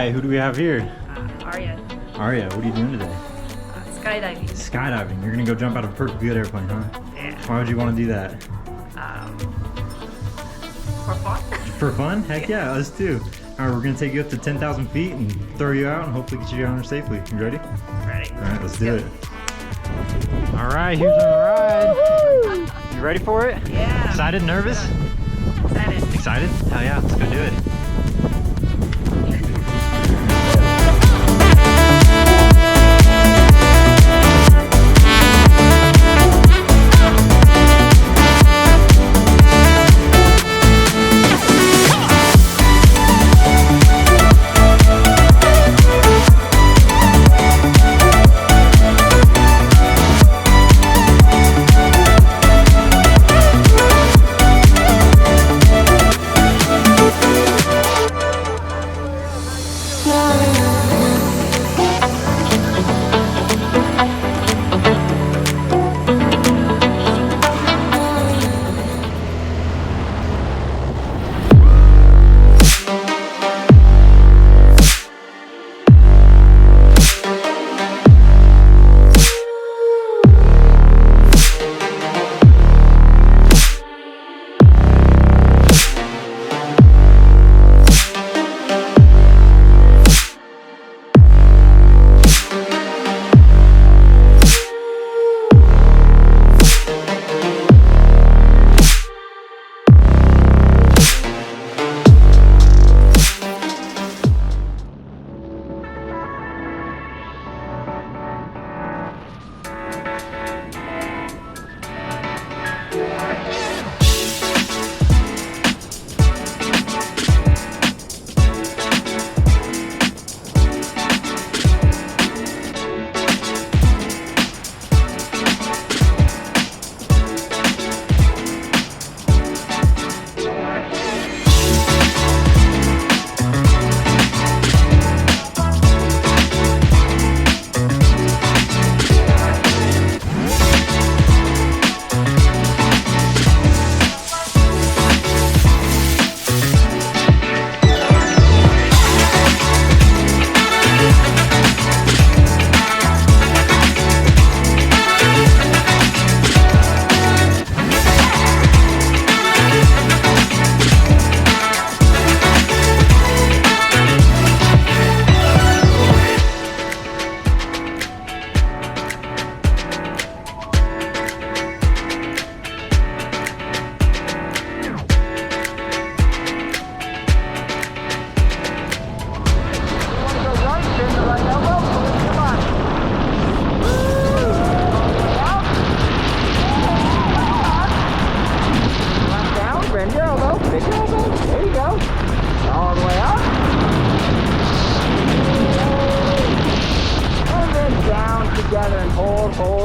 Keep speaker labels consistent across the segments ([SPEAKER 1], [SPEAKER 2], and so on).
[SPEAKER 1] right, who do we have here?
[SPEAKER 2] Arya.
[SPEAKER 1] Arya, what are you doing today?
[SPEAKER 2] Skydiving.
[SPEAKER 1] Skydiving. You're gonna go jump out of a perfect good airplane, huh?
[SPEAKER 2] Yeah.
[SPEAKER 1] Why would you want to do that?
[SPEAKER 2] For fun?
[SPEAKER 1] For fun? Heck yeah, us too. All right, we're gonna take you up to 10,000 feet and throw you out and hopefully get you down there safely. You ready?
[SPEAKER 2] Ready.
[SPEAKER 1] All right, let's do it. All right, here's our ride. You ready for it?
[SPEAKER 2] Yeah.
[SPEAKER 1] Excited? Nervous?
[SPEAKER 2] Excited.
[SPEAKER 1] Excited? Hell yeah, let's go do it.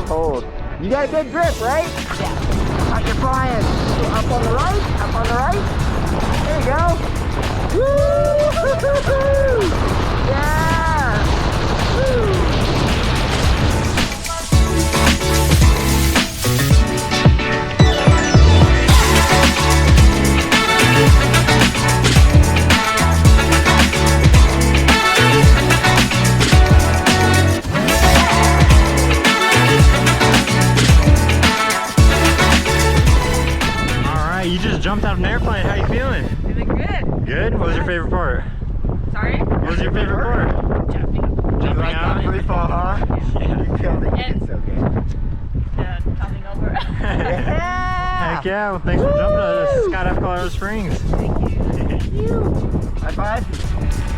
[SPEAKER 3] Hold. You got a good grip, right? Yeah. Like you're flying. Up on the right, up on the right. There you go. Woo! Yeah! Woo!
[SPEAKER 1] You just jumped out of an airplane. How you feeling?
[SPEAKER 2] Feeling good.
[SPEAKER 1] Good? What was your favorite part?
[SPEAKER 2] Sorry?
[SPEAKER 1] What was your favorite part? Jumping
[SPEAKER 3] Like
[SPEAKER 1] out?
[SPEAKER 3] free fall, huh?
[SPEAKER 1] Yeah.
[SPEAKER 3] You killed it.
[SPEAKER 2] And-
[SPEAKER 3] It's so good.
[SPEAKER 2] Coming over.
[SPEAKER 3] Yeah!
[SPEAKER 1] Heck yeah. Well, thanks for jumping out of Skydive Colorado Springs.
[SPEAKER 2] Thank you.
[SPEAKER 3] High five.